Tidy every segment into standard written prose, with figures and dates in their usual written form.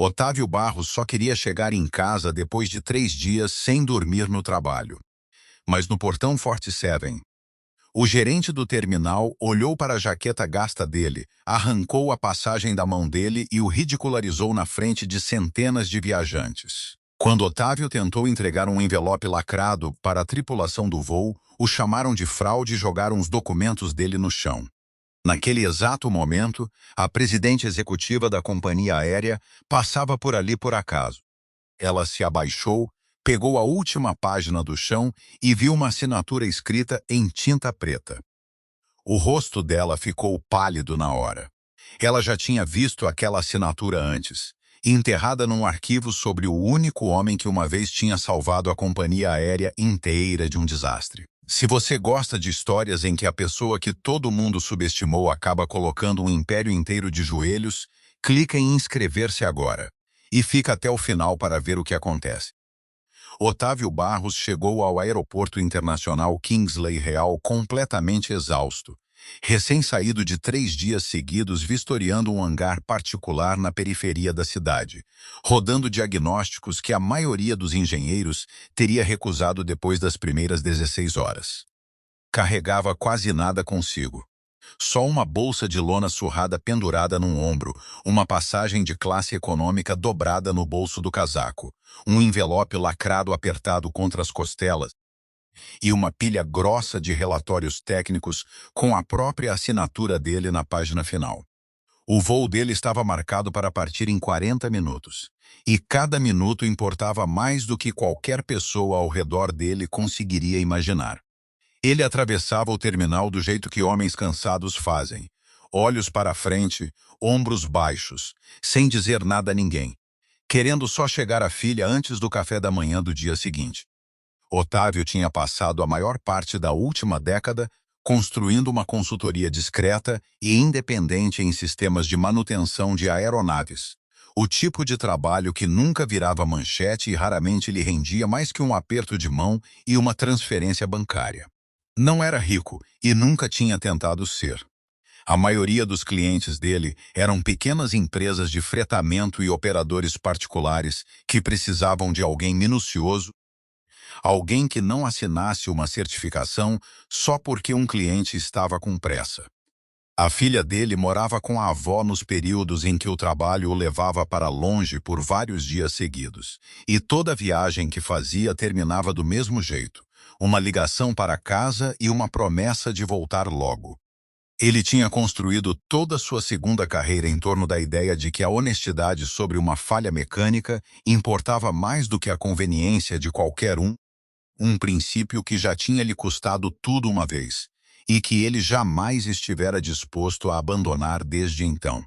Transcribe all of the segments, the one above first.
Otávio Barros só queria chegar em casa depois de 3 dias sem dormir no trabalho. Mas no portão Forte Seven, o gerente do terminal olhou para a jaqueta gasta dele, arrancou a passagem da mão dele e o ridicularizou na frente de centenas de viajantes. Quando Otávio tentou entregar um envelope lacrado para a tripulação do voo, o chamaram de fraude e jogaram os documentos dele no chão. Naquele exato momento, a presidente executiva da companhia aérea passava por ali por acaso. Ela se abaixou, pegou a última página do chão e viu uma assinatura escrita em tinta preta. O rosto dela ficou pálido na hora. Ela já tinha visto aquela assinatura antes, enterrada num arquivo sobre o único homem que uma vez tinha salvado a companhia aérea inteira de um desastre. Se você gosta de histórias em que a pessoa que todo mundo subestimou acaba colocando um império inteiro de joelhos, clica em inscrever-se agora e fica até o final para ver o que acontece. Otávio Barros chegou ao aeroporto internacional Kingsley Real completamente exausto, recém-saído de 3 dias seguidos vistoriando um hangar particular na periferia da cidade, rodando diagnósticos que a maioria dos engenheiros teria recusado depois das primeiras 16 horas. Carregava quase nada consigo. Só uma bolsa de lona surrada pendurada num ombro, uma passagem de classe econômica dobrada no bolso do casaco, um envelope lacrado apertado contra as costelas e uma pilha grossa de relatórios técnicos com a própria assinatura dele na página final. O voo dele estava marcado para partir em 40 minutos, e cada minuto importava mais do que qualquer pessoa ao redor dele conseguiria imaginar. Ele atravessava o terminal do jeito que homens cansados fazem, olhos para frente, ombros baixos, sem dizer nada a ninguém, querendo só chegar à filha antes do café da manhã do dia seguinte. Otávio tinha passado a maior parte da última década construindo uma consultoria discreta e independente em sistemas de manutenção de aeronaves, o tipo de trabalho que nunca virava manchete e raramente lhe rendia mais que um aperto de mão e uma transferência bancária. Não era rico e nunca tinha tentado ser. A maioria dos clientes dele eram pequenas empresas de fretamento e operadores particulares que precisavam de alguém minucioso, alguém que não assinasse uma certificação só porque um cliente estava com pressa. A filha dele morava com a avó nos períodos em que o trabalho o levava para longe por vários dias seguidos, e toda viagem que fazia terminava do mesmo jeito, uma ligação para casa e uma promessa de voltar logo. Ele tinha construído toda a sua segunda carreira em torno da ideia de que a honestidade sobre uma falha mecânica importava mais do que a conveniência de qualquer um princípio que já tinha lhe custado tudo uma vez, e que ele jamais estivera disposto a abandonar desde então.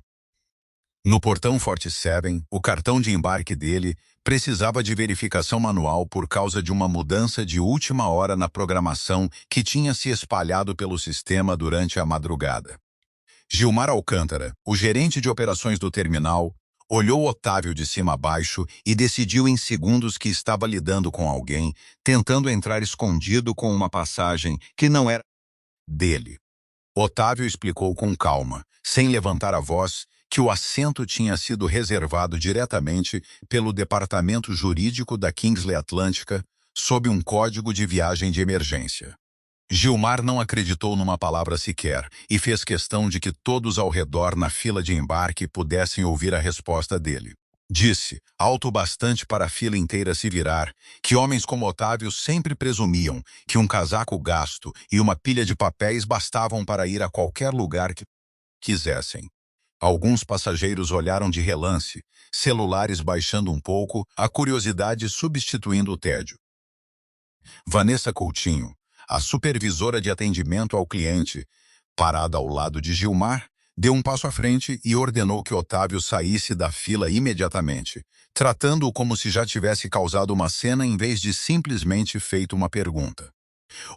No portão Forte Seven, o cartão de embarque dele precisava de verificação manual por causa de uma mudança de última hora na programação que tinha se espalhado pelo sistema durante a madrugada. Gilmar Alcântara, o gerente de operações do terminal, olhou Otávio de cima a baixo e decidiu em segundos que estava lidando com alguém, tentando entrar escondido com uma passagem que não era dele. Otávio explicou com calma, sem levantar a voz, que o assento tinha sido reservado diretamente pelo departamento jurídico da Kingsley Atlântica sob um código de viagem de emergência. Gilmar não acreditou numa palavra sequer e fez questão de que todos ao redor na fila de embarque pudessem ouvir a resposta dele. Disse, alto bastante para a fila inteira se virar, que homens como Otávio sempre presumiam que um casaco gasto e uma pilha de papéis bastavam para ir a qualquer lugar que quisessem. Alguns passageiros olharam de relance, celulares baixando um pouco, a curiosidade substituindo o tédio. Vanessa Coutinho, a supervisora de atendimento ao cliente, parada ao lado de Gilmar, deu um passo à frente e ordenou que Otávio saísse da fila imediatamente, tratando-o como se já tivesse causado uma cena em vez de simplesmente feito uma pergunta.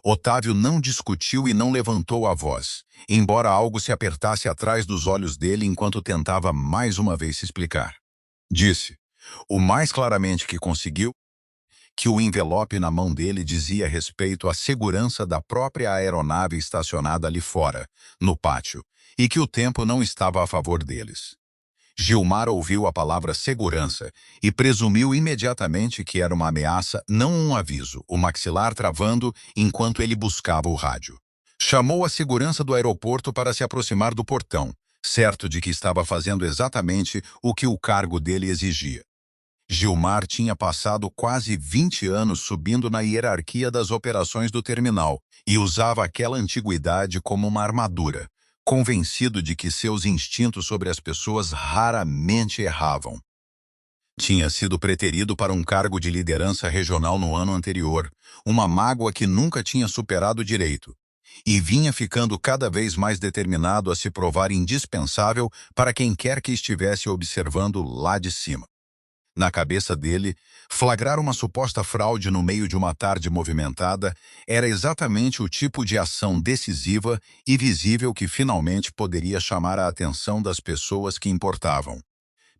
Otávio não discutiu e não levantou a voz, embora algo se apertasse atrás dos olhos dele enquanto tentava mais uma vez se explicar. Disse, o mais claramente que conseguiu, que o envelope na mão dele dizia respeito à segurança da própria aeronave estacionada ali fora, no pátio, e que o tempo não estava a favor deles. Gilmar ouviu a palavra segurança e presumiu imediatamente que era uma ameaça, não um aviso, o maxilar travando enquanto ele buscava o rádio. Chamou a segurança do aeroporto para se aproximar do portão, certo de que estava fazendo exatamente o que o cargo dele exigia. Gilmar tinha passado quase 20 anos subindo na hierarquia das operações do terminal e usava aquela antiguidade como uma armadura, convencido de que seus instintos sobre as pessoas raramente erravam. Tinha sido preterido para um cargo de liderança regional no ano anterior, uma mágoa que nunca tinha superado direito, e vinha ficando cada vez mais determinado a se provar indispensável para quem quer que estivesse observando lá de cima. Na cabeça dele, flagrar uma suposta fraude no meio de uma tarde movimentada era exatamente o tipo de ação decisiva e visível que finalmente poderia chamar a atenção das pessoas que importavam.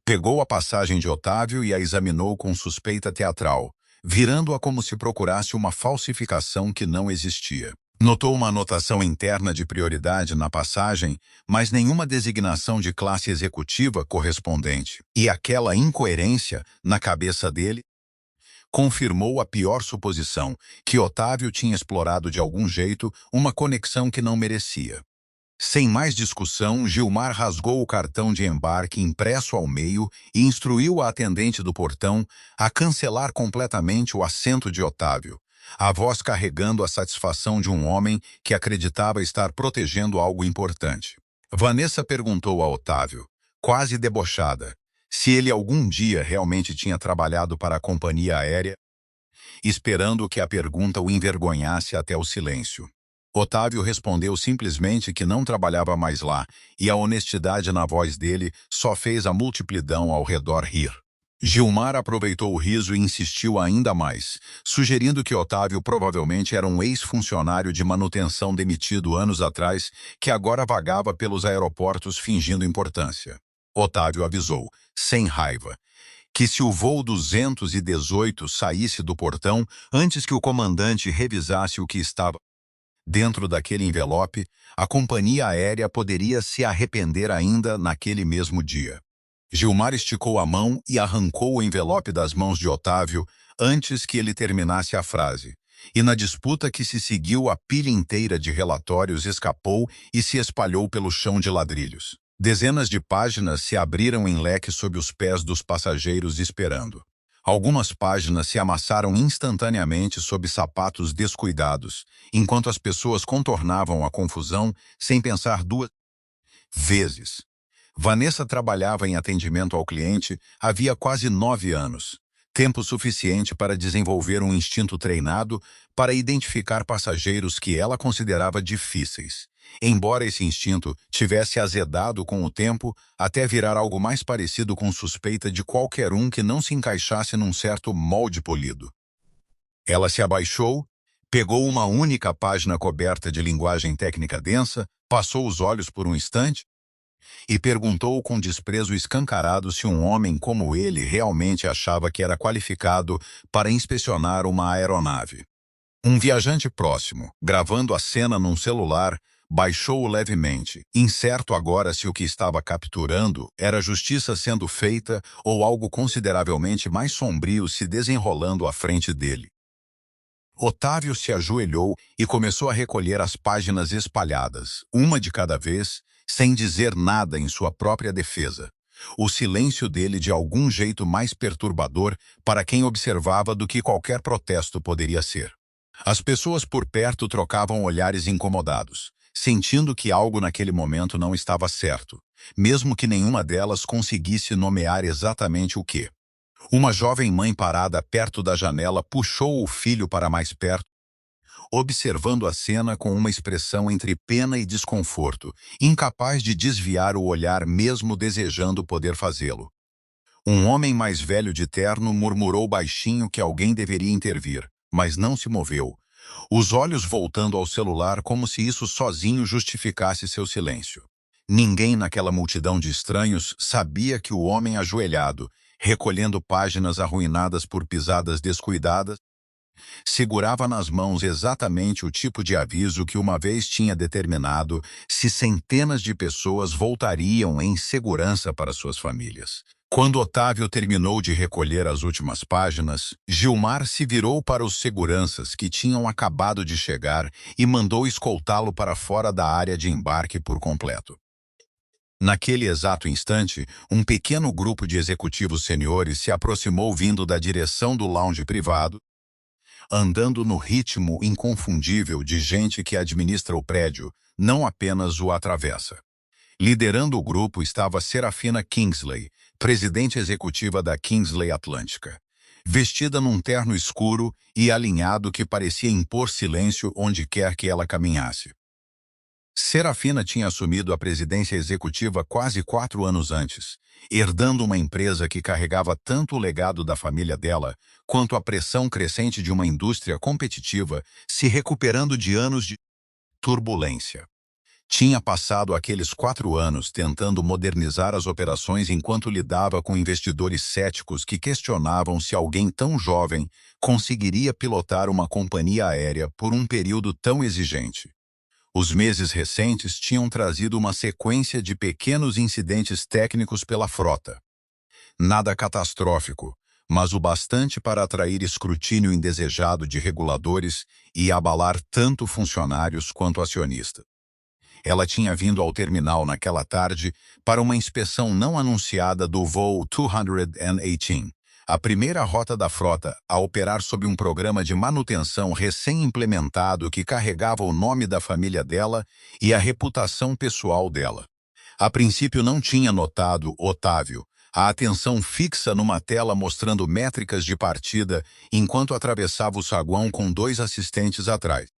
Pegou a passagem de Otávio e a examinou com suspeita teatral, virando-a como se procurasse uma falsificação que não existia. Notou uma anotação interna de prioridade na passagem, mas nenhuma designação de classe executiva correspondente. E aquela incoerência, na cabeça dele, confirmou a pior suposição, que Otávio tinha explorado de algum jeito uma conexão que não merecia. Sem mais discussão, Gilmar rasgou o cartão de embarque impresso ao meio e instruiu a atendente do portão a cancelar completamente o assento de Otávio, a voz carregando a satisfação de um homem que acreditava estar protegendo algo importante. Vanessa perguntou a Otávio, quase debochada, se ele algum dia realmente tinha trabalhado para a companhia aérea, esperando que a pergunta o envergonhasse até o silêncio. Otávio respondeu simplesmente que não trabalhava mais lá, e a honestidade na voz dele só fez a multidão ao redor rir. Gilmar aproveitou o riso e insistiu ainda mais, sugerindo que Otávio provavelmente era um ex-funcionário de manutenção demitido anos atrás, que agora vagava pelos aeroportos fingindo importância. Otávio avisou, sem raiva, que se o voo 218 saísse do portão antes que o comandante revisasse o que estava dentro daquele envelope, a companhia aérea poderia se arrepender ainda naquele mesmo dia. Gilmar esticou a mão e arrancou o envelope das mãos de Otávio antes que ele terminasse a frase. E na disputa que se seguiu, a pilha inteira de relatórios escapou e se espalhou pelo chão de ladrilhos. Dezenas de páginas se abriram em leque sob os pés dos passageiros esperando. Algumas páginas se amassaram instantaneamente sob sapatos descuidados, enquanto as pessoas contornavam a confusão sem pensar duas vezes. Vanessa trabalhava em atendimento ao cliente havia quase 9 anos, tempo suficiente para desenvolver um instinto treinado para identificar passageiros que ela considerava difíceis, embora esse instinto tivesse azedado com o tempo até virar algo mais parecido com suspeita de qualquer um que não se encaixasse num certo molde polido. Ela se abaixou, pegou uma única página coberta de linguagem técnica densa, passou os olhos por um instante e perguntou com desprezo escancarado se um homem como ele realmente achava que era qualificado para inspecionar uma aeronave. Um viajante próximo, gravando a cena num celular, baixou-o levemente, incerto agora se o que estava capturando era justiça sendo feita ou algo consideravelmente mais sombrio se desenrolando à frente dele. Otávio se ajoelhou e começou a recolher as páginas espalhadas, uma de cada vez, sem dizer nada em sua própria defesa. O silêncio dele de algum jeito mais perturbador para quem observava do que qualquer protesto poderia ser. As pessoas por perto trocavam olhares incomodados, sentindo que algo naquele momento não estava certo, mesmo que nenhuma delas conseguisse nomear exatamente o que. Uma jovem mãe parada perto da janela puxou o filho para mais perto, observando a cena com uma expressão entre pena e desconforto, incapaz de desviar o olhar mesmo desejando poder fazê-lo. Um homem mais velho de terno murmurou baixinho que alguém deveria intervir, mas não se moveu, os olhos voltando ao celular como se isso sozinho justificasse seu silêncio. Ninguém naquela multidão de estranhos sabia que o homem ajoelhado, recolhendo páginas arruinadas por pisadas descuidadas, Segurava nas mãos exatamente o tipo de aviso que uma vez tinha determinado se centenas de pessoas voltariam em segurança para suas famílias. Quando Otávio terminou de recolher as últimas páginas, Gilmar se virou para os seguranças que tinham acabado de chegar e mandou escoltá-lo para fora da área de embarque por completo. Naquele exato instante, um pequeno grupo de executivos seniores se aproximou vindo da direção do lounge privado, andando no ritmo inconfundível de gente que administra o prédio, não apenas o atravessa. Liderando o grupo estava Serafina Kingsley, presidente executiva da Kingsley Atlântica, vestida num terno escuro e alinhado que parecia impor silêncio onde quer que ela caminhasse. Serafina tinha assumido a presidência executiva quase 4 anos antes, herdando uma empresa que carregava tanto o legado da família dela, quanto a pressão crescente de uma indústria competitiva se recuperando de anos de turbulência. Tinha passado aqueles 4 anos tentando modernizar as operações enquanto lidava com investidores céticos que questionavam se alguém tão jovem conseguiria pilotar uma companhia aérea por um período tão exigente. Os meses recentes tinham trazido uma sequência de pequenos incidentes técnicos pela frota. Nada catastrófico, mas o bastante para atrair escrutínio indesejado de reguladores e abalar tanto funcionários quanto acionistas. Ela tinha vindo ao terminal naquela tarde para uma inspeção não anunciada do voo 218, a primeira rota da frota a operar sob um programa de manutenção recém-implementado que carregava o nome da família dela e a reputação pessoal dela. A princípio não tinha notado Otávio, a atenção fixa numa tela mostrando métricas de partida enquanto atravessava o saguão com 2 assistentes atrás.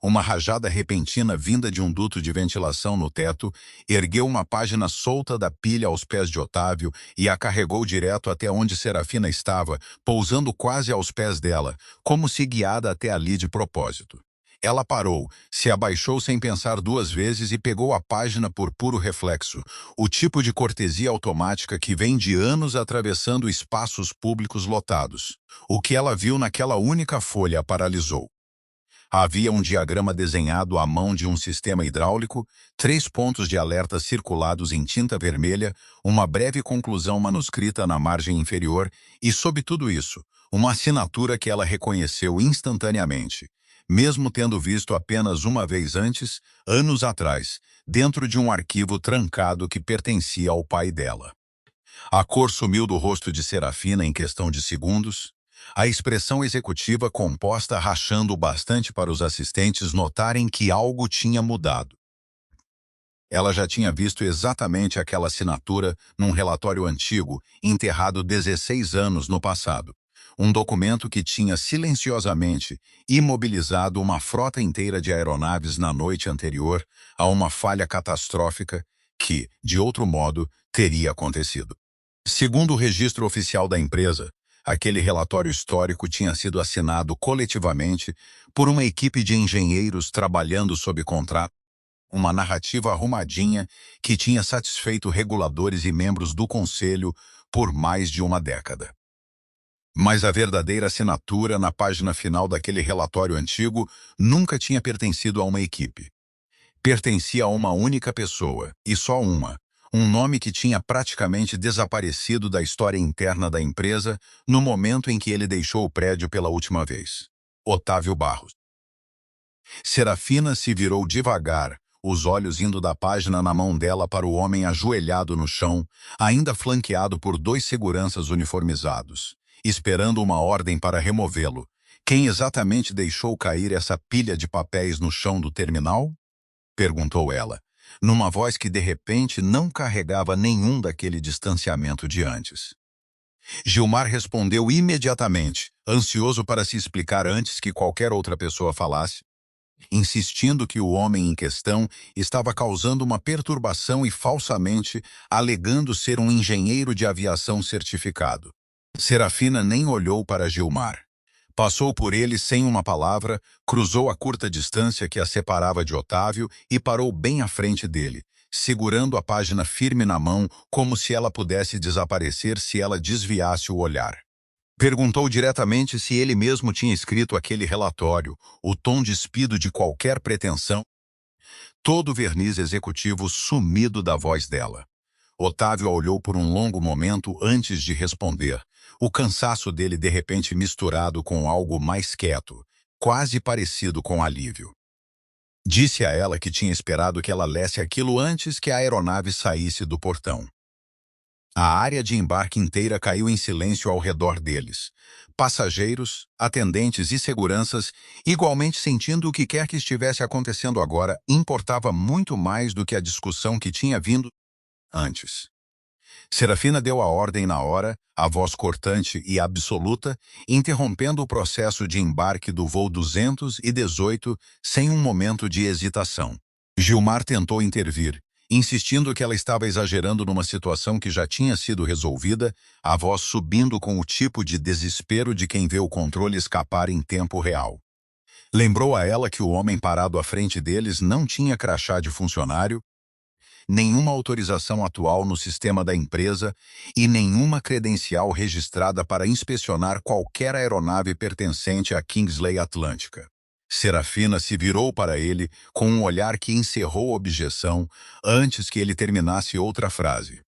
Uma rajada repentina vinda de um duto de ventilação no teto ergueu uma página solta da pilha aos pés de Otávio e a carregou direto até onde Serafina estava, pousando quase aos pés dela, como se guiada até ali de propósito. Ela parou, se abaixou sem pensar 2 vezes e pegou a página por puro reflexo, o tipo de cortesia automática que vem de anos atravessando espaços públicos lotados. O que ela viu naquela única folha a paralisou. Havia um diagrama desenhado à mão de um sistema hidráulico, 3 pontos de alerta circulados em tinta vermelha, uma breve conclusão manuscrita na margem inferior e, sob tudo isso, uma assinatura que ela reconheceu instantaneamente, mesmo tendo visto apenas uma vez antes, anos atrás, dentro de um arquivo trancado que pertencia ao pai dela. A cor sumiu do rosto de Serafina em questão de segundos, a expressão executiva composta rachando o bastante para os assistentes notarem que algo tinha mudado. Ela já tinha visto exatamente aquela assinatura num relatório antigo, enterrado 16 anos no passado. Um documento que tinha silenciosamente imobilizado uma frota inteira de aeronaves na noite anterior a uma falha catastrófica que, de outro modo, teria acontecido. Segundo o registro oficial da empresa, aquele relatório histórico tinha sido assinado coletivamente por uma equipe de engenheiros trabalhando sob contrato, uma narrativa arrumadinha que tinha satisfeito reguladores e membros do conselho por mais de uma década. Mas a verdadeira assinatura na página final daquele relatório antigo nunca tinha pertencido a uma equipe. Pertencia a uma única pessoa, e só uma. Um nome que tinha praticamente desaparecido da história interna da empresa no momento em que ele deixou o prédio pela última vez. Otávio Barros. Serafina se virou devagar, os olhos indo da página na mão dela para o homem ajoelhado no chão, ainda flanqueado por 2 seguranças uniformizados, esperando uma ordem para removê-lo. Quem exatamente deixou cair essa pilha de papéis no chão do terminal? Perguntou ela, numa voz que de repente não carregava nenhum daquele distanciamento de antes. Gilmar respondeu imediatamente, ansioso para se explicar antes que qualquer outra pessoa falasse, insistindo que o homem em questão estava causando uma perturbação e falsamente alegando ser um engenheiro de aviação certificado. Serafina nem olhou para Gilmar. Passou por ele sem uma palavra, cruzou a curta distância que a separava de Otávio e parou bem à frente dele, segurando a página firme na mão como se ela pudesse desaparecer se ela desviasse o olhar. Perguntou diretamente se ele mesmo tinha escrito aquele relatório, o tom despido de qualquer pretensão, todo o verniz executivo sumido da voz dela. Otávio a olhou por um longo momento antes de responder, o cansaço dele de repente misturado com algo mais quieto, quase parecido com alívio. Disse a ela que tinha esperado que ela lesse aquilo antes que a aeronave saísse do portão. A área de embarque inteira caiu em silêncio ao redor deles. Passageiros, atendentes e seguranças, igualmente sentindo o que quer que estivesse acontecendo agora, importava muito mais do que a discussão que tinha vindo antes. Serafina deu a ordem na hora, a voz cortante e absoluta, interrompendo o processo de embarque do voo 218 sem um momento de hesitação. Gilmar tentou intervir, insistindo que ela estava exagerando numa situação que já tinha sido resolvida, a voz subindo com o tipo de desespero de quem vê o controle escapar em tempo real. Lembrou a ela que o homem parado à frente deles não tinha crachá de funcionário, nenhuma autorização atual no sistema da empresa e nenhuma credencial registrada para inspecionar qualquer aeronave pertencente à Kingsley Atlântica. Serafina se virou para ele com um olhar que encerrou a objeção antes que ele terminasse outra frase.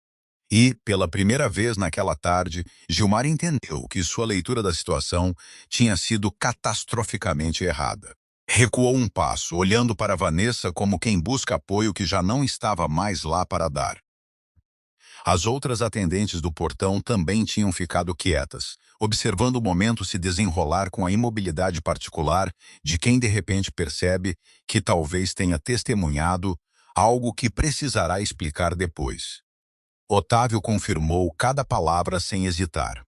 E, pela primeira vez naquela tarde, Gilmar entendeu que sua leitura da situação tinha sido catastroficamente errada. Recuou um passo, olhando para Vanessa como quem busca apoio que já não estava mais lá para dar. As outras atendentes do portão também tinham ficado quietas, observando o momento se desenrolar com a imobilidade particular de quem de repente percebe que talvez tenha testemunhado algo que precisará explicar depois. Otávio confirmou cada palavra sem hesitar.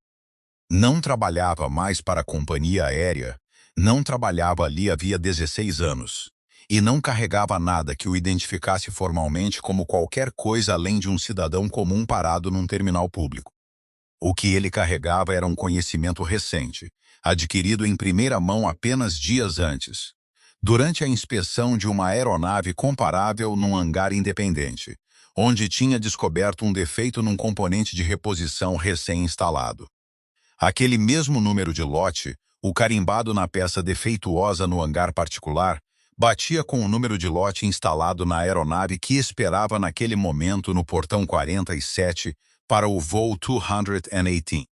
Não trabalhava mais para a companhia aérea, não trabalhava ali havia 16 anos, e não carregava nada que o identificasse formalmente como qualquer coisa além de um cidadão comum parado num terminal público. O que ele carregava era um conhecimento recente, adquirido em primeira mão apenas dias antes, durante a inspeção de uma aeronave comparável num hangar independente, onde tinha descoberto um defeito num componente de reposição recém-instalado. Aquele mesmo número de lote, o carimbado na peça defeituosa no hangar particular, batia com o número de lote instalado na aeronave que esperava naquele momento no portão 47 para o voo 218.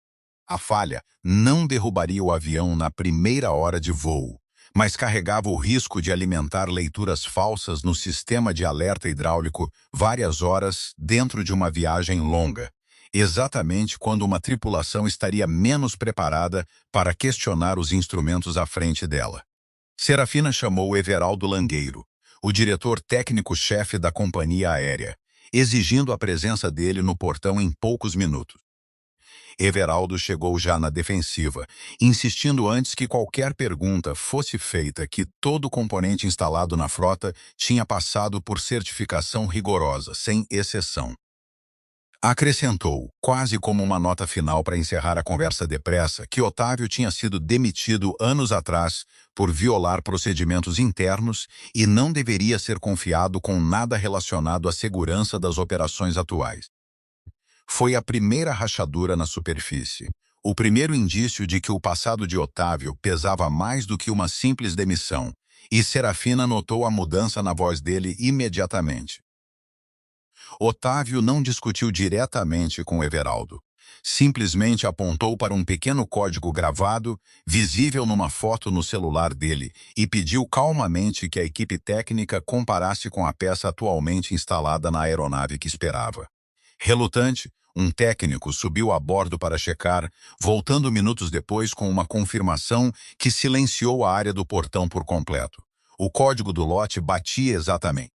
A falha não derrubaria o avião na primeira hora de voo, mas carregava o risco de alimentar leituras falsas no sistema de alerta hidráulico várias horas dentro de uma viagem longa, exatamente quando uma tripulação estaria menos preparada para questionar os instrumentos à frente dela. Serafina chamou Everaldo Langueiro, o diretor técnico-chefe da companhia aérea, exigindo a presença dele no portão em poucos minutos. Everaldo chegou já na defensiva, insistindo antes que qualquer pergunta fosse feita que todo componente instalado na frota tinha passado por certificação rigorosa, sem exceção. Acrescentou, quase como uma nota final para encerrar a conversa depressa, que Otávio tinha sido demitido anos atrás por violar procedimentos internos e não deveria ser confiado com nada relacionado à segurança das operações atuais. Foi a primeira rachadura na superfície, o primeiro indício de que o passado de Otávio pesava mais do que uma simples demissão, e Serafina notou a mudança na voz dele imediatamente. Otávio não discutiu diretamente com Everaldo. Simplesmente apontou para um pequeno código gravado, visível numa foto no celular dele, e pediu calmamente que a equipe técnica comparasse com a peça atualmente instalada na aeronave que esperava. Relutante, um técnico subiu a bordo para checar, voltando minutos depois com uma confirmação que silenciou a área do portão por completo. O código do lote batia exatamente.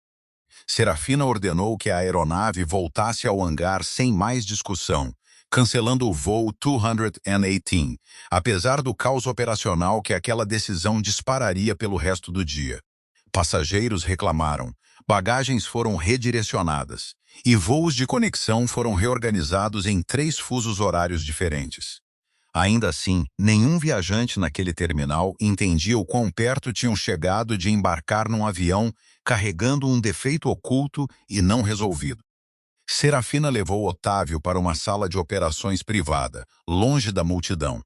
Serafina ordenou que a aeronave voltasse ao hangar sem mais discussão, cancelando o voo 218, apesar do caos operacional que aquela decisão dispararia pelo resto do dia. Passageiros reclamaram, bagagens foram redirecionadas, e voos de conexão foram reorganizados em 3 fusos horários diferentes. Ainda assim, nenhum viajante naquele terminal entendia o quão perto tinham chegado de embarcar num avião carregando um defeito oculto e não resolvido. Serafina levou Otávio para uma sala de operações privada, longe da multidão,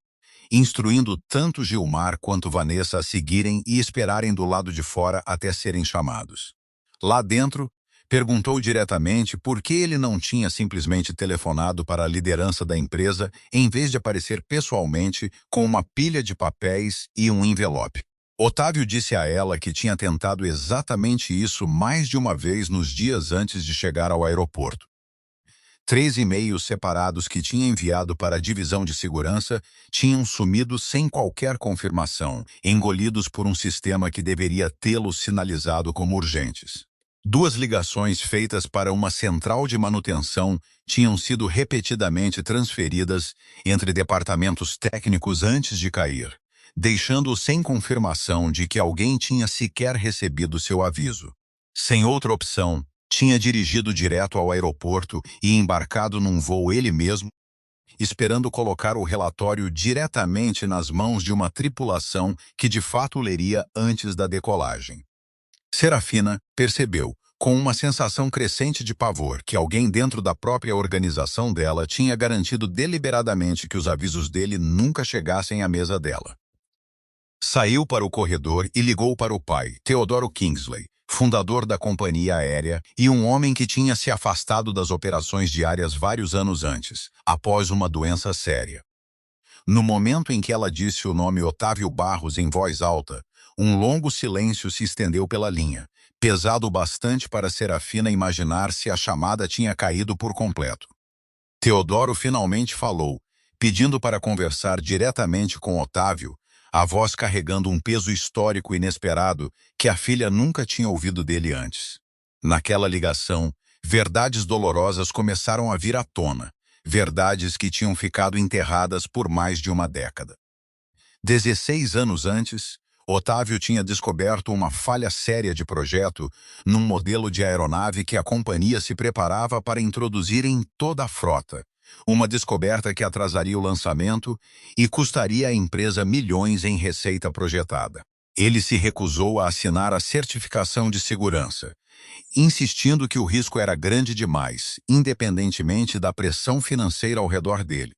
instruindo tanto Gilmar quanto Vanessa a seguirem e esperarem do lado de fora até serem chamados. Lá dentro, perguntou diretamente por que ele não tinha simplesmente telefonado para a liderança da empresa em vez de aparecer pessoalmente com uma pilha de papéis e um envelope. Otávio disse a ela que tinha tentado exatamente isso mais de uma vez nos dias antes de chegar ao aeroporto. 3 e-mails separados que tinha enviado para a divisão de segurança tinham sumido sem qualquer confirmação, engolidos por um sistema que deveria tê-los sinalizado como urgentes. 2 ligações feitas para uma central de manutenção tinham sido repetidamente transferidas entre departamentos técnicos antes de cair, deixando-o sem confirmação de que alguém tinha sequer recebido seu aviso. Sem outra opção, tinha dirigido direto ao aeroporto e embarcado num voo ele mesmo, esperando colocar o relatório diretamente nas mãos de uma tripulação que de fato leria antes da decolagem. Serafina percebeu, com uma sensação crescente de pavor, que alguém dentro da própria organização dela tinha garantido deliberadamente que os avisos dele nunca chegassem à mesa dela. Saiu para o corredor e ligou para o pai, Theodore Kingsley, fundador da companhia aérea e um homem que tinha se afastado das operações diárias vários anos antes, após uma doença séria. No momento em que ela disse o nome Otávio Barros em voz alta, um longo silêncio se estendeu pela linha, pesado bastante para Serafina imaginar se a chamada tinha caído por completo. Teodoro finalmente falou, pedindo para conversar diretamente com Otávio, a voz carregando um peso histórico inesperado que a filha nunca tinha ouvido dele antes. Naquela ligação, verdades dolorosas começaram a vir à tona, verdades que tinham ficado enterradas por mais de uma década. 16 anos antes, Otávio tinha descoberto uma falha séria de projeto num modelo de aeronave que a companhia se preparava para introduzir em toda a frota, uma descoberta que atrasaria o lançamento e custaria à empresa milhões em receita projetada. Ele se recusou a assinar a certificação de segurança, insistindo que o risco era grande demais, independentemente da pressão financeira ao redor dele.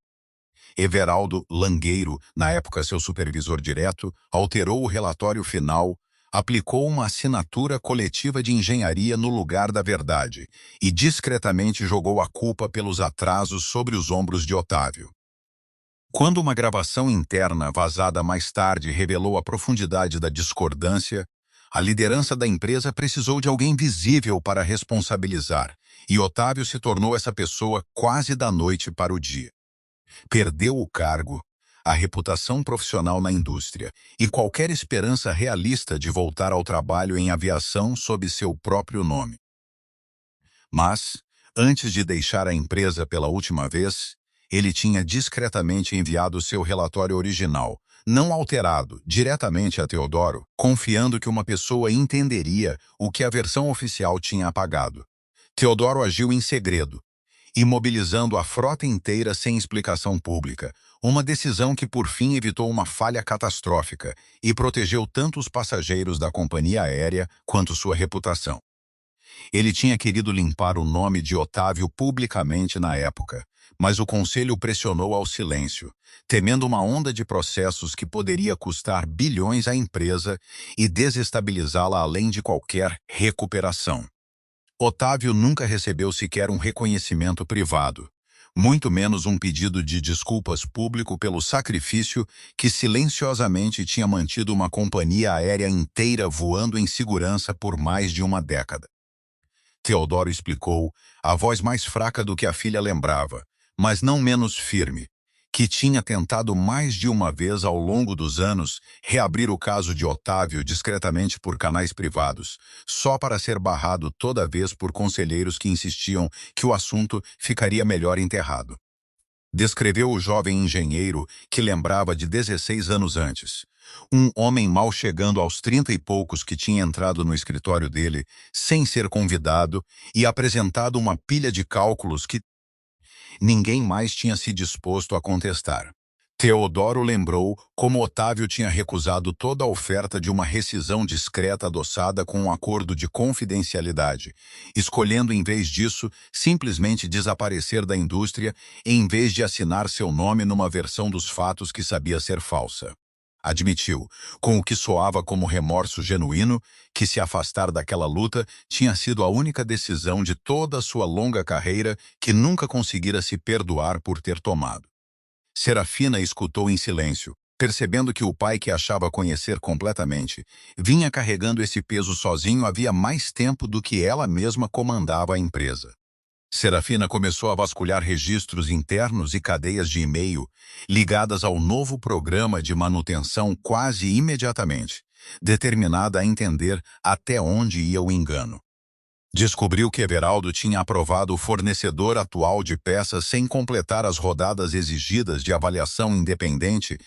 Everaldo Langueiro, na época seu supervisor direto, alterou o relatório final, aplicou uma assinatura coletiva de engenharia no lugar da verdade e discretamente jogou a culpa pelos atrasos sobre os ombros de Otávio. Quando uma gravação interna vazada mais tarde revelou a profundidade da discordância, a liderança da empresa precisou de alguém visível para responsabilizar, e Otávio se tornou essa pessoa quase da noite para o dia. Perdeu o cargo, a reputação profissional na indústria e qualquer esperança realista de voltar ao trabalho em aviação sob seu próprio nome. Mas, antes de deixar a empresa pela última vez, ele tinha discretamente enviado seu relatório original, não alterado, diretamente a Teodoro, confiando que uma pessoa entenderia o que a versão oficial tinha apagado. Teodoro agiu em segredo, imobilizando a frota inteira sem explicação pública, uma decisão que por fim evitou uma falha catastrófica e protegeu tanto os passageiros da companhia aérea quanto sua reputação. Ele tinha querido limpar o nome de Otávio publicamente na época, mas o conselho o pressionou ao silêncio, temendo uma onda de processos que poderia custar bilhões à empresa e desestabilizá-la além de qualquer recuperação. Otávio nunca recebeu sequer um reconhecimento privado, muito menos um pedido de desculpas público pelo sacrifício que silenciosamente tinha mantido uma companhia aérea inteira voando em segurança por mais de uma década. Teodoro explicou, a voz mais fraca do que a filha lembrava, mas não menos firme, que tinha tentado mais de uma vez ao longo dos anos reabrir o caso de Otávio discretamente por canais privados, só para ser barrado toda vez por conselheiros que insistiam que o assunto ficaria melhor enterrado. Descreveu o jovem engenheiro que lembrava de 16 anos antes, um homem mal chegando aos 30 e poucos que tinha entrado no escritório dele sem ser convidado e apresentado uma pilha de cálculos que ninguém mais tinha se disposto a contestar. Teodoro lembrou como Otávio tinha recusado toda a oferta de uma rescisão discreta adoçada com um acordo de confidencialidade, escolhendo em vez disso simplesmente desaparecer da indústria em vez de assinar seu nome numa versão dos fatos que sabia ser falsa. Admitiu, com o que soava como remorso genuíno, que se afastar daquela luta tinha sido a única decisão de toda a sua longa carreira que nunca conseguira se perdoar por ter tomado. Serafina escutou em silêncio, percebendo que o pai que achava conhecer completamente vinha carregando esse peso sozinho havia mais tempo do que ela mesma comandava a empresa. Serafina começou a vasculhar registros internos e cadeias de e-mail ligadas ao novo programa de manutenção quase imediatamente, determinada a entender até onde ia o engano. Descobriu que Everaldo tinha aprovado o fornecedor atual de peças sem completar as rodadas exigidas de avaliação independente,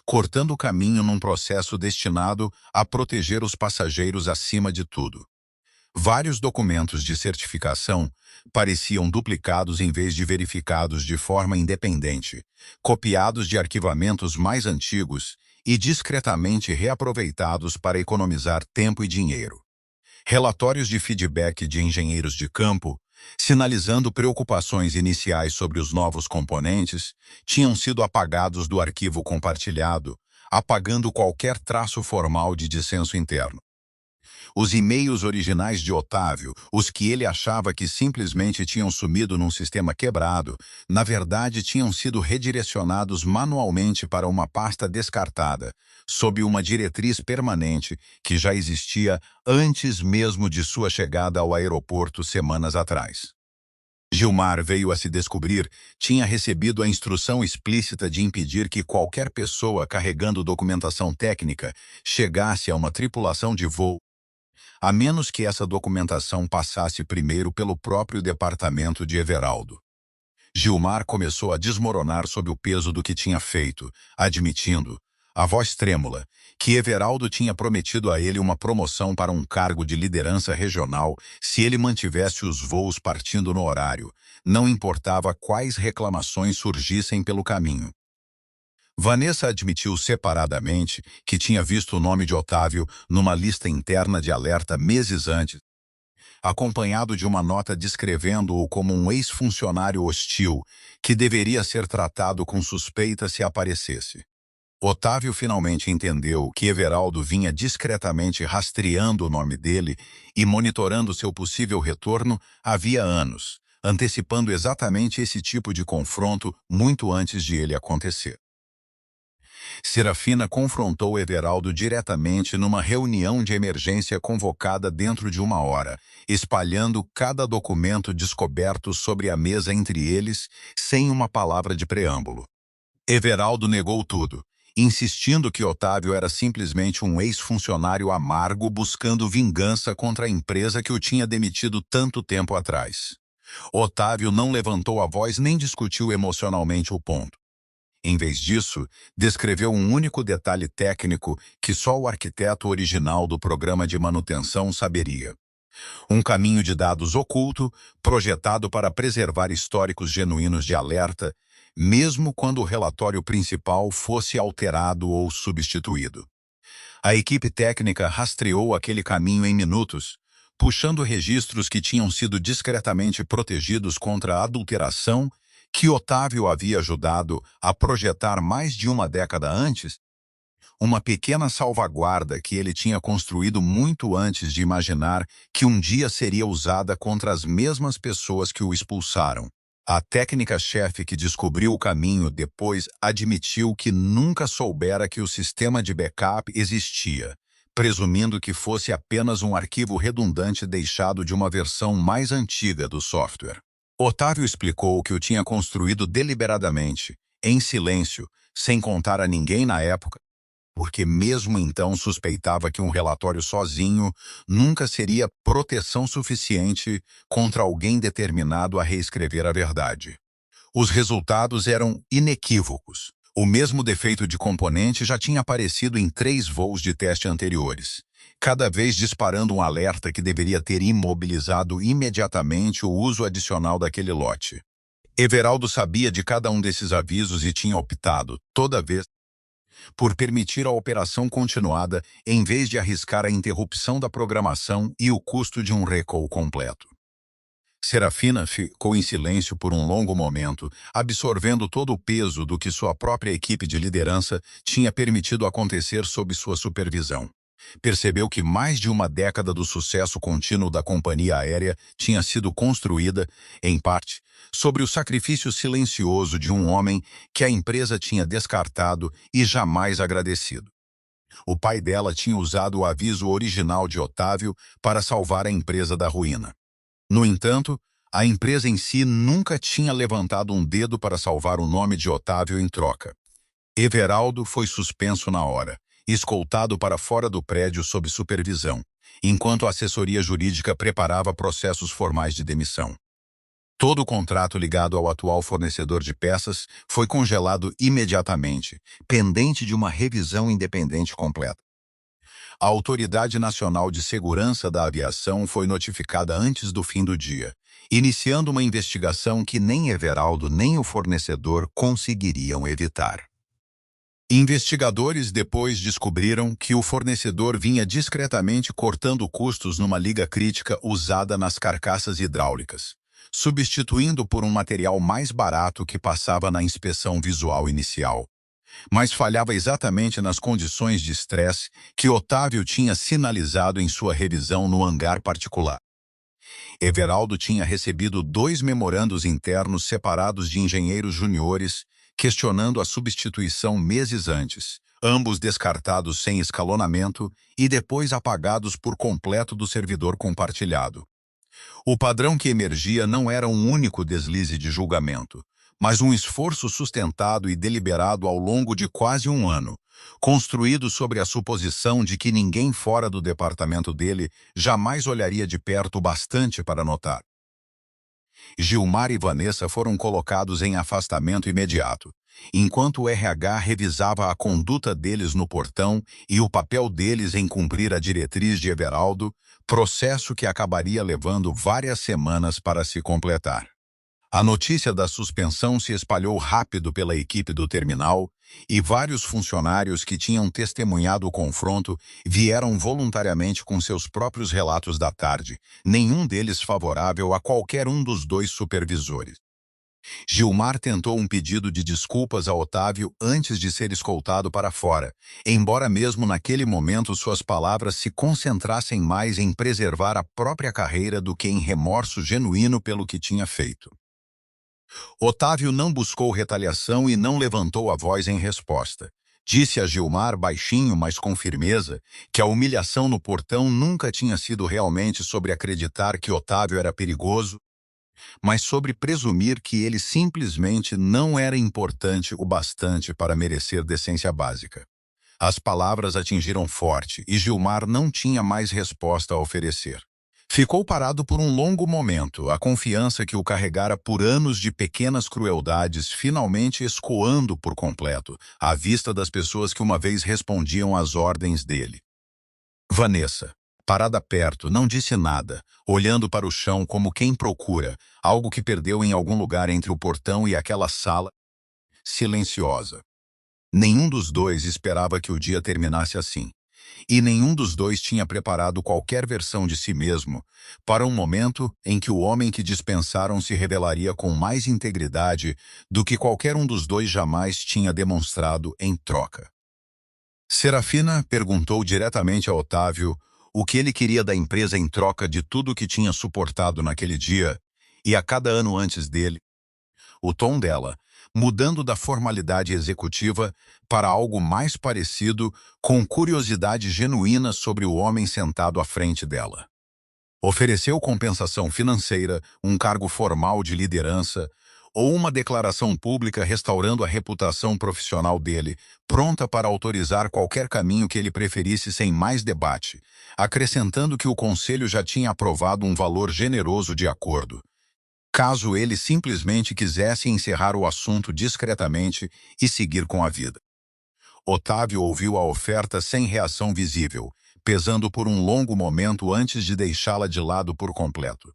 cortando o caminho num processo destinado a proteger os passageiros acima de tudo. Vários documentos de certificação pareciam duplicados em vez de verificados de forma independente, copiados de arquivamentos mais antigos e discretamente reaproveitados para economizar tempo e dinheiro. Relatórios de feedback de engenheiros de campo, sinalizando preocupações iniciais sobre os novos componentes, tinham sido apagados do arquivo compartilhado, apagando qualquer traço formal de dissenso interno. Os e-mails originais de Otávio, os que ele achava que simplesmente tinham sumido num sistema quebrado, na verdade tinham sido redirecionados manualmente para uma pasta descartada, sob uma diretriz permanente que já existia antes mesmo de sua chegada ao aeroporto semanas atrás. Gilmar veio a se descobrir, tinha recebido a instrução explícita de impedir que qualquer pessoa carregando documentação técnica chegasse a uma tripulação de voo, a menos que essa documentação passasse primeiro pelo próprio departamento de Everaldo. Gilmar começou a desmoronar sob o peso do que tinha feito, admitindo, a voz trêmula, que Everaldo tinha prometido a ele uma promoção para um cargo de liderança regional se ele mantivesse os voos partindo no horário, não importava quais reclamações surgissem pelo caminho. Vanessa admitiu separadamente que tinha visto o nome de Otávio numa lista interna de alerta meses antes, acompanhado de uma nota descrevendo-o como um ex-funcionário hostil que deveria ser tratado com suspeita se aparecesse. Otávio finalmente entendeu que Everaldo vinha discretamente rastreando o nome dele e monitorando seu possível retorno havia anos, antecipando exatamente esse tipo de confronto muito antes de ele acontecer. Serafina confrontou Everaldo diretamente numa reunião de emergência convocada dentro de uma hora, espalhando cada documento descoberto sobre a mesa entre eles, sem uma palavra de preâmbulo. Everaldo negou tudo, insistindo que Otávio era simplesmente um ex-funcionário amargo buscando vingança contra a empresa que o tinha demitido tanto tempo atrás. Otávio não levantou a voz nem discutiu emocionalmente o ponto. Em vez disso, descreveu um único detalhe técnico que só o arquiteto original do programa de manutenção saberia. Um caminho de dados oculto, projetado para preservar históricos genuínos de alerta, mesmo quando o relatório principal fosse alterado ou substituído. A equipe técnica rastreou aquele caminho em minutos, puxando registros que tinham sido discretamente protegidos contra a adulteração que Otávio havia ajudado a projetar mais de uma década antes, uma pequena salvaguarda que ele tinha construído muito antes de imaginar que um dia seria usada contra as mesmas pessoas que o expulsaram. A técnica-chefe que descobriu o caminho depois admitiu que nunca soubera que o sistema de backup existia, presumindo que fosse apenas um arquivo redundante deixado de uma versão mais antiga do software. Otávio explicou que o tinha construído deliberadamente, em silêncio, sem contar a ninguém na época, porque mesmo então suspeitava que um relatório sozinho nunca seria proteção suficiente contra alguém determinado a reescrever a verdade. Os resultados eram inequívocos. O mesmo defeito de componente já tinha aparecido em 3 voos de teste anteriores, cada vez disparando um alerta que deveria ter imobilizado imediatamente o uso adicional daquele lote. Everaldo sabia de cada um desses avisos e tinha optado, toda vez, por permitir a operação continuada em vez de arriscar a interrupção da programação e o custo de um recall completo. Serafina ficou em silêncio por um longo momento, absorvendo todo o peso do que sua própria equipe de liderança tinha permitido acontecer sob sua supervisão. Percebeu que mais de uma década do sucesso contínuo da companhia aérea tinha sido construída, em parte, sobre o sacrifício silencioso de um homem que a empresa tinha descartado e jamais agradecido. O pai dela tinha usado o aviso original de Otávio para salvar a empresa da ruína. No entanto, a empresa em si nunca tinha levantado um dedo para salvar o nome de Otávio em troca. Everaldo foi suspenso na hora, escoltado para fora do prédio sob supervisão, enquanto a assessoria jurídica preparava processos formais de demissão. Todo o contrato ligado ao atual fornecedor de peças foi congelado imediatamente, pendente de uma revisão independente completa. A Autoridade Nacional de Segurança da Aviação foi notificada antes do fim do dia, iniciando uma investigação que nem Everaldo nem o fornecedor conseguiriam evitar. Investigadores depois descobriram que o fornecedor vinha discretamente cortando custos numa liga crítica usada nas carcaças hidráulicas, substituindo por um material mais barato que passava na inspeção visual inicial, mas falhava exatamente nas condições de estresse que Otávio tinha sinalizado em sua revisão no hangar particular. Everaldo tinha recebido 2 memorandos internos separados de engenheiros juniores, questionando a substituição meses antes, ambos descartados sem escalonamento e depois apagados por completo do servidor compartilhado. O padrão que emergia não era um único deslize de julgamento, mas um esforço sustentado e deliberado ao longo de quase um ano, construído sobre a suposição de que ninguém fora do departamento dele jamais olharia de perto o bastante para notar. Gilmar e Vanessa foram colocados em afastamento imediato, enquanto o RH revisava a conduta deles no portão e o papel deles em cumprir a diretriz de Everaldo, processo que acabaria levando várias semanas para se completar. A notícia da suspensão se espalhou rápido pela equipe do terminal e vários funcionários que tinham testemunhado o confronto vieram voluntariamente com seus próprios relatos da tarde, nenhum deles favorável a qualquer um dos 2 supervisores. Gilmar tentou um pedido de desculpas a Otávio antes de ser escoltado para fora, embora mesmo naquele momento suas palavras se concentrassem mais em preservar a própria carreira do que em remorso genuíno pelo que tinha feito. Otávio não buscou retaliação e não levantou a voz em resposta. Disse a Gilmar, baixinho, mas com firmeza, que a humilhação no portão nunca tinha sido realmente sobre acreditar que Otávio era perigoso, mas sobre presumir que ele simplesmente não era importante o bastante para merecer decência básica. As palavras atingiram forte e Gilmar não tinha mais resposta a oferecer. Ficou parado por um longo momento, a confiança que o carregara por anos de pequenas crueldades finalmente escoando por completo, à vista das pessoas que uma vez respondiam às ordens dele. Vanessa, parada perto, não disse nada, olhando para o chão como quem procura, algo que perdeu em algum lugar entre o portão e aquela sala silenciosa. Nenhum dos 2 esperava que o dia terminasse assim. E nenhum dos 2 tinha preparado qualquer versão de si mesmo para um momento em que o homem que dispensaram se revelaria com mais integridade do que qualquer um dos 2 jamais tinha demonstrado em troca. Serafina perguntou diretamente a Otávio o que ele queria da empresa em troca de tudo o que tinha suportado naquele dia e a cada ano antes dele. O tom dela, mudando da formalidade executiva para algo mais parecido com curiosidade genuína sobre o homem sentado à frente dela. Ofereceu compensação financeira, um cargo formal de liderança ou uma declaração pública restaurando a reputação profissional dele, pronta para autorizar qualquer caminho que ele preferisse sem mais debate, acrescentando que o conselho já tinha aprovado um valor generoso de acordo, caso ele simplesmente quisesse encerrar o assunto discretamente e seguir com a vida. Otávio ouviu a oferta sem reação visível, pesando por um longo momento antes de deixá-la de lado por completo.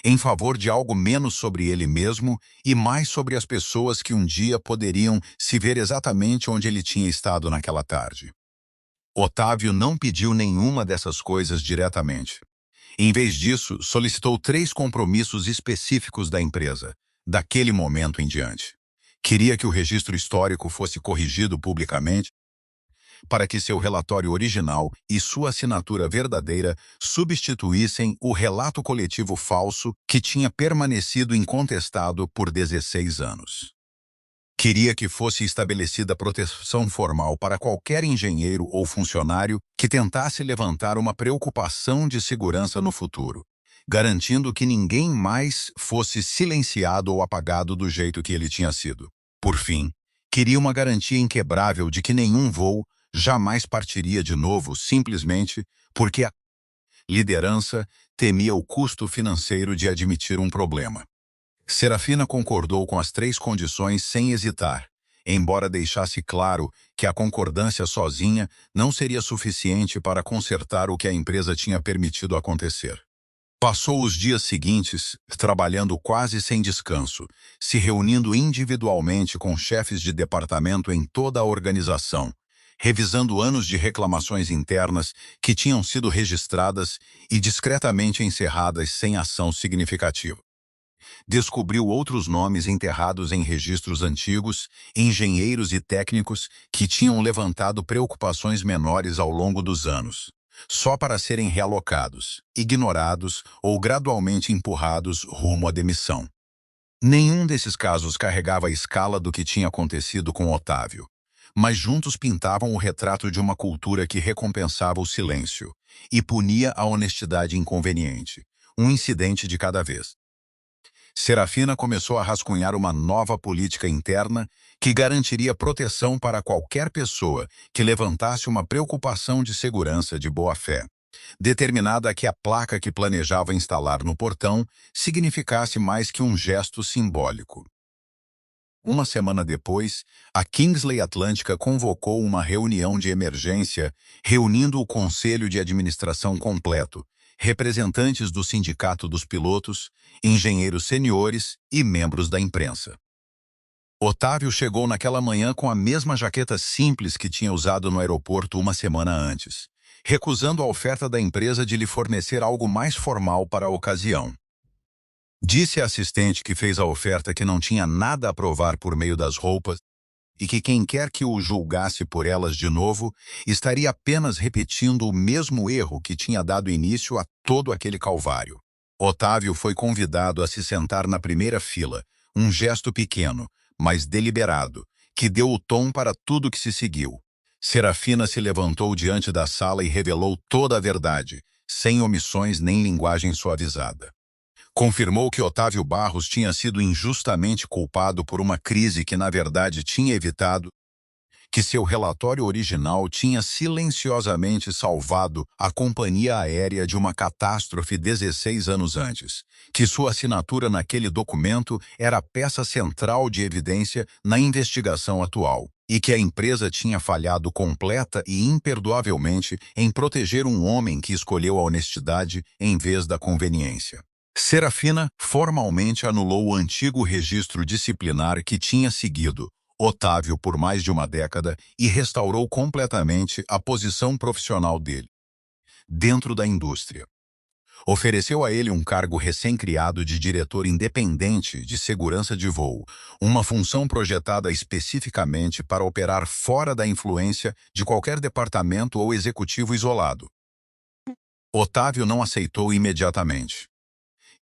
em favor de algo menos sobre ele mesmo e mais sobre as pessoas que um dia poderiam se ver exatamente onde ele tinha estado naquela tarde. Otávio não pediu nenhuma dessas coisas diretamente. Em vez disso, solicitou 3 compromissos específicos da empresa, daquele momento em diante. Queria que o registro histórico fosse corrigido publicamente, para que seu relatório original e sua assinatura verdadeira substituíssem o relato coletivo falso que tinha permanecido incontestado por 16 anos. Queria que fosse estabelecida proteção formal para qualquer engenheiro ou funcionário que tentasse levantar uma preocupação de segurança no futuro, garantindo que ninguém mais fosse silenciado ou apagado do jeito que ele tinha sido. Por fim, queria uma garantia inquebrável de que nenhum voo jamais partiria de novo simplesmente porque a liderança temia o custo financeiro de admitir um problema. Serafina concordou com as 3 condições sem hesitar, embora deixasse claro que a concordância sozinha não seria suficiente para consertar o que a empresa tinha permitido acontecer. Passou os dias seguintes trabalhando quase sem descanso, se reunindo individualmente com chefes de departamento em toda a organização, revisando anos de reclamações internas que tinham sido registradas e discretamente encerradas sem ação significativa. Descobriu outros nomes enterrados em registros antigos, engenheiros e técnicos que tinham levantado preocupações menores ao longo dos anos, só para serem realocados, ignorados ou gradualmente empurrados rumo à demissão. Nenhum desses casos carregava a escala do que tinha acontecido com Otávio, mas juntos pintavam o retrato de uma cultura que recompensava o silêncio e punia a honestidade inconveniente, um incidente de cada vez. Serafina começou a rascunhar uma nova política interna que garantiria proteção para qualquer pessoa que levantasse uma preocupação de segurança de boa-fé, determinada a que a placa que planejava instalar no portão significasse mais que um gesto simbólico. Uma semana depois, a Kingsley Atlântica convocou uma reunião de emergência, reunindo o conselho de administração completo, representantes do sindicato dos pilotos, engenheiros seniores e membros da imprensa. Otávio chegou naquela manhã com a mesma jaqueta simples que tinha usado no aeroporto uma semana antes, recusando a oferta da empresa de lhe fornecer algo mais formal para a ocasião. Disse à assistente que fez a oferta que não tinha nada a provar por meio das roupas e que quem quer que o julgasse por elas de novo estaria apenas repetindo o mesmo erro que tinha dado início a todo aquele calvário. Otávio foi convidado a se sentar na primeira fila, um gesto pequeno, mas deliberado, que deu o tom para tudo que se seguiu. Serafina se levantou diante da sala e revelou toda a verdade, sem omissões nem linguagem suavizada. Confirmou que Otávio Barros tinha sido injustamente culpado por uma crise que, na verdade, tinha evitado, que seu relatório original tinha silenciosamente salvado a companhia aérea de uma catástrofe 16 anos antes, que sua assinatura naquele documento era a peça central de evidência na investigação atual, e que a empresa tinha falhado completa e imperdoavelmente em proteger um homem que escolheu a honestidade em vez da conveniência. Serafina formalmente anulou o antigo registro disciplinar que tinha seguido Otávio por mais de uma década e restaurou completamente a posição profissional dele dentro da indústria. Ofereceu a ele um cargo recém-criado de diretor independente de segurança de voo, uma função projetada especificamente para operar fora da influência de qualquer departamento ou executivo isolado. Otávio não aceitou imediatamente.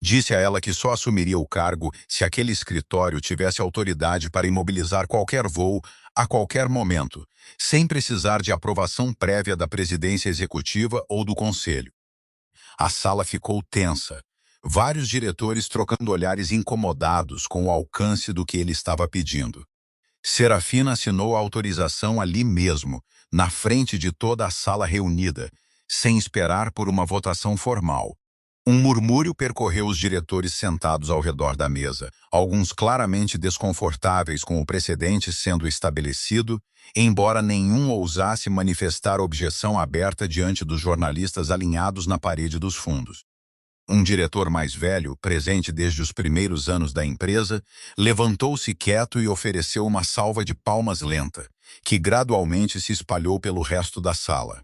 Disse a ela que só assumiria o cargo se aquele escritório tivesse autoridade para imobilizar qualquer voo a qualquer momento, sem precisar de aprovação prévia da presidência executiva ou do conselho. A sala ficou tensa, vários diretores trocando olhares incomodados com o alcance do que ele estava pedindo. Serafina assinou a autorização ali mesmo, na frente de toda a sala reunida, sem esperar por uma votação formal. Um murmúrio percorreu os diretores sentados ao redor da mesa, alguns claramente desconfortáveis com o precedente sendo estabelecido, embora nenhum ousasse manifestar objeção aberta diante dos jornalistas alinhados na parede dos fundos. Um diretor mais velho, presente desde os primeiros anos da empresa, levantou-se quieto e ofereceu uma salva de palmas lenta, que gradualmente se espalhou pelo resto da sala.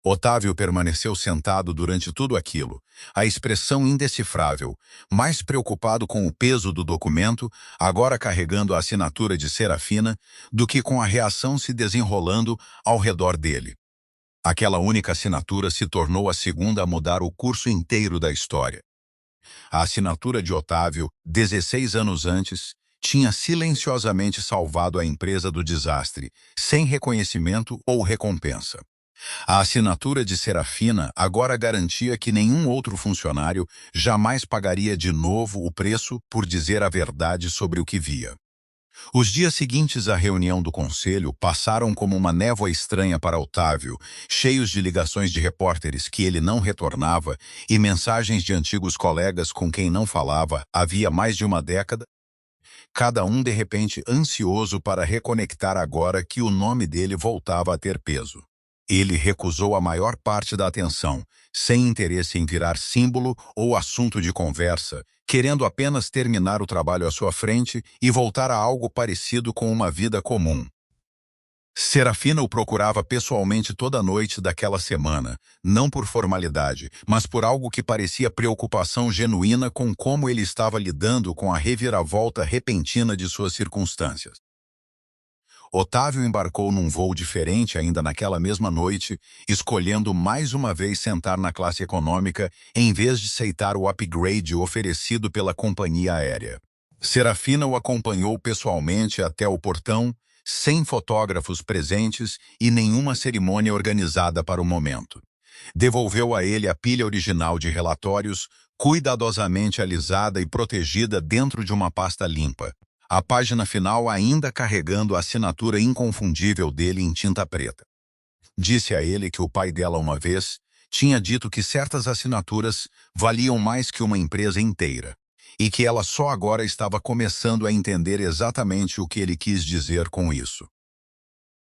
Otávio permaneceu sentado durante tudo aquilo, a expressão indecifrável, mais preocupado com o peso do documento, agora carregando a assinatura de Serafina, do que com a reação se desenrolando ao redor dele. Aquela única assinatura se tornou a segunda a mudar o curso inteiro da história. A assinatura de Otávio, 16 anos antes, tinha silenciosamente salvado a empresa do desastre, sem reconhecimento ou recompensa. A assinatura de Serafina agora garantia que nenhum outro funcionário jamais pagaria de novo o preço por dizer a verdade sobre o que via. Os dias seguintes à reunião do conselho passaram como uma névoa estranha para Otávio, cheios de ligações de repórteres que ele não retornava e mensagens de antigos colegas com quem não falava havia mais de uma década, cada um de repente ansioso para reconectar agora que o nome dele voltava a ter peso. Ele recusou a maior parte da atenção, sem interesse em virar símbolo ou assunto de conversa, querendo apenas terminar o trabalho à sua frente e voltar a algo parecido com uma vida comum. Serafina o procurava pessoalmente toda noite daquela semana, não por formalidade, mas por algo que parecia preocupação genuína com como ele estava lidando com a reviravolta repentina de suas circunstâncias. Otávio embarcou num voo diferente ainda naquela mesma noite, escolhendo mais uma vez sentar na classe econômica em vez de aceitar o upgrade oferecido pela companhia aérea. Serafina o acompanhou pessoalmente até o portão, sem fotógrafos presentes e nenhuma cerimônia organizada para o momento. Devolveu a ele a pilha original de relatórios, cuidadosamente alisada e protegida dentro de uma pasta limpa. A página final ainda carregando a assinatura inconfundível dele em tinta preta. Disse a ele que o pai dela uma vez tinha dito que certas assinaturas valiam mais que uma empresa inteira, e que ela só agora estava começando a entender exatamente o que ele quis dizer com isso.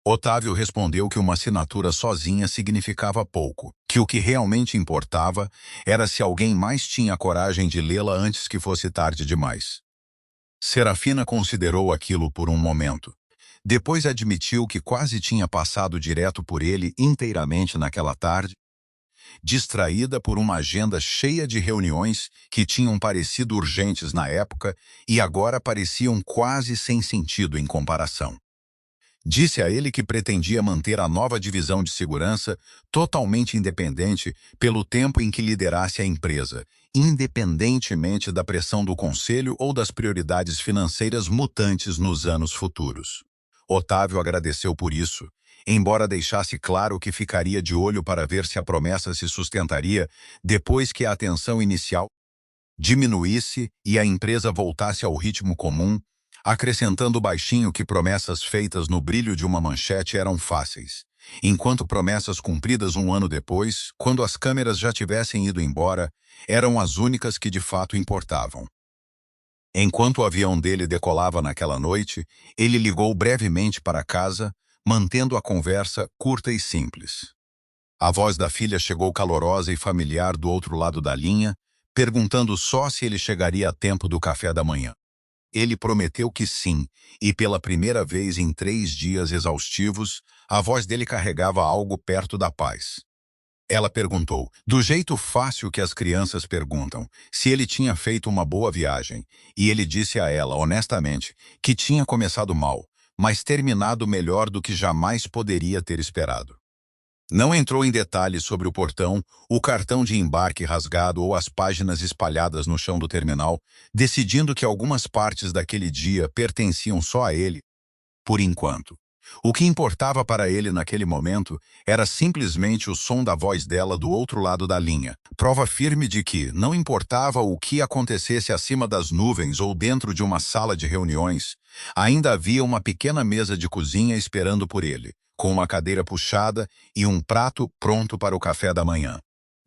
Otávio respondeu que uma assinatura sozinha significava pouco, que o que realmente importava era se alguém mais tinha coragem de lê-la antes que fosse tarde demais. Serafina considerou aquilo por um momento. Depois admitiu que quase tinha passado direto por ele inteiramente naquela tarde, distraída por uma agenda cheia de reuniões que tinham parecido urgentes na época e agora pareciam quase sem sentido em comparação. Disse a ele que pretendia manter a nova divisão de segurança totalmente independente pelo tempo em que liderasse a empresa, independentemente da pressão do conselho ou das prioridades financeiras mutantes nos anos futuros. Otávio agradeceu por isso, embora deixasse claro que ficaria de olho para ver se a promessa se sustentaria depois que a atenção inicial diminuísse e a empresa voltasse ao ritmo comum, acrescentando baixinho que promessas feitas no brilho de uma manchete eram fáceis, enquanto promessas cumpridas um ano depois, quando as câmeras já tivessem ido embora, eram as únicas que de fato importavam. Enquanto o avião dele decolava naquela noite, ele ligou brevemente para casa, mantendo a conversa curta e simples. A voz da filha chegou calorosa e familiar do outro lado da linha, perguntando só se ele chegaria a tempo do café da manhã. Ele prometeu que sim, e pela primeira vez em 3 dias exaustivos, a voz dele carregava algo perto da paz. Ela perguntou, do jeito fácil que as crianças perguntam, se ele tinha feito uma boa viagem, e ele disse a ela, honestamente, que tinha começado mal, mas terminado melhor do que jamais poderia ter esperado. Não entrou em detalhes sobre o portão, o cartão de embarque rasgado ou as páginas espalhadas no chão do terminal, decidindo que algumas partes daquele dia pertenciam só a ele, por enquanto. O que importava para ele naquele momento era simplesmente o som da voz dela do outro lado da linha, prova firme de que, não importava o que acontecesse acima das nuvens ou dentro de uma sala de reuniões, ainda havia uma pequena mesa de cozinha esperando por ele, com uma cadeira puxada e um prato pronto para o café da manhã.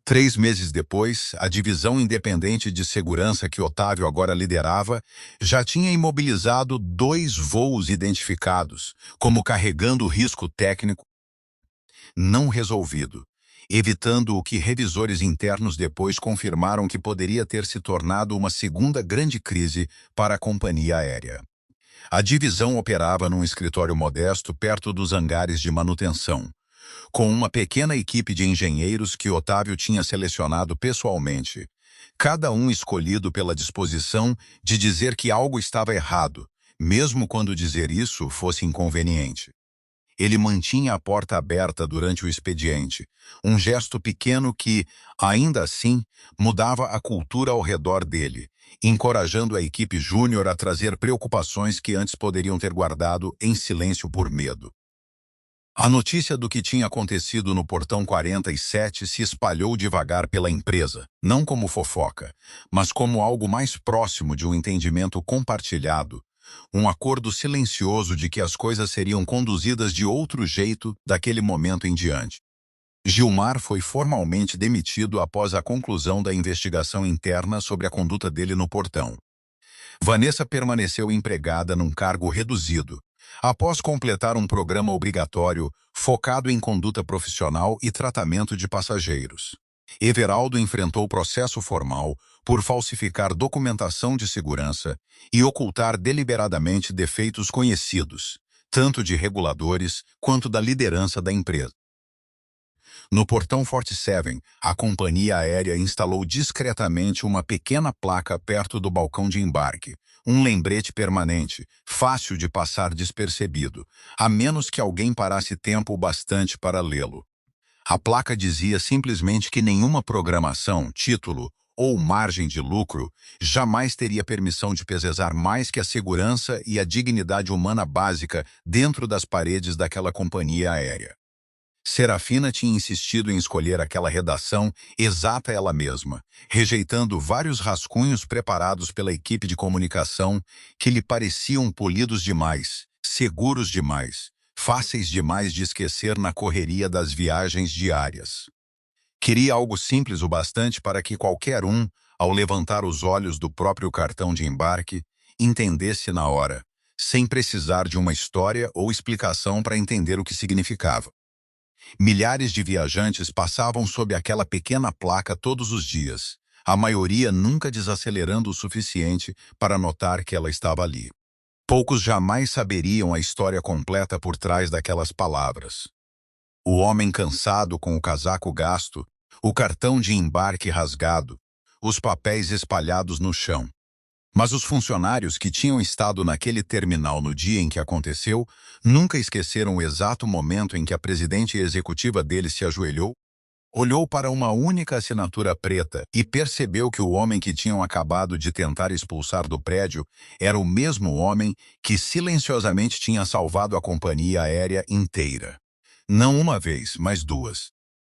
3 meses depois, a divisão independente de segurança que Otávio agora liderava já tinha imobilizado 2 voos identificados, como carregando risco técnico não resolvido, evitando o que revisores internos depois confirmaram que poderia ter se tornado uma segunda grande crise para a companhia aérea. A divisão operava num escritório modesto perto dos hangares de manutenção, com uma pequena equipe de engenheiros que Otávio tinha selecionado pessoalmente, cada um escolhido pela disposição de dizer que algo estava errado, mesmo quando dizer isso fosse inconveniente. Ele mantinha a porta aberta durante o expediente, um gesto pequeno que, ainda assim, mudava a cultura ao redor dele, encorajando a equipe júnior a trazer preocupações que antes poderiam ter guardado em silêncio por medo. A notícia do que tinha acontecido no portão 47 se espalhou devagar pela empresa, não como fofoca, mas como algo mais próximo de um entendimento compartilhado, um acordo silencioso de que as coisas seriam conduzidas de outro jeito daquele momento em diante. Gilmar foi formalmente demitido após a conclusão da investigação interna sobre a conduta dele no portão. Vanessa permaneceu empregada num cargo reduzido, após completar um programa obrigatório focado em conduta profissional e tratamento de passageiros. Everaldo enfrentou processo formal por falsificar documentação de segurança e ocultar deliberadamente defeitos conhecidos, tanto de reguladores quanto da liderança da empresa. No portão 47, a companhia aérea instalou discretamente uma pequena placa perto do balcão de embarque, um lembrete permanente, fácil de passar despercebido, a menos que alguém parasse tempo bastante para lê-lo. A placa dizia simplesmente que nenhuma programação, título ou margem de lucro jamais teria permissão de pesar mais que a segurança e a dignidade humana básica dentro das paredes daquela companhia aérea. Serafina tinha insistido em escolher aquela redação exata ela mesma, rejeitando vários rascunhos preparados pela equipe de comunicação que lhe pareciam polidos demais, seguros demais, fáceis demais de esquecer na correria das viagens diárias. Queria algo simples o bastante para que qualquer um, ao levantar os olhos do próprio cartão de embarque, entendesse na hora, sem precisar de uma história ou explicação para entender o que significava. Milhares de viajantes passavam sob aquela pequena placa todos os dias, a maioria nunca desacelerando o suficiente para notar que ela estava ali. Poucos jamais saberiam a história completa por trás daquelas palavras. O homem cansado com o casaco gasto, o cartão de embarque rasgado, os papéis espalhados no chão. Mas os funcionários que tinham estado naquele terminal no dia em que aconteceu nunca esqueceram o exato momento em que a presidente executiva dele se ajoelhou, olhou para uma única assinatura preta e percebeu que o homem que tinham acabado de tentar expulsar do prédio era o mesmo homem que silenciosamente tinha salvado a companhia aérea inteira. Não uma vez, mas duas.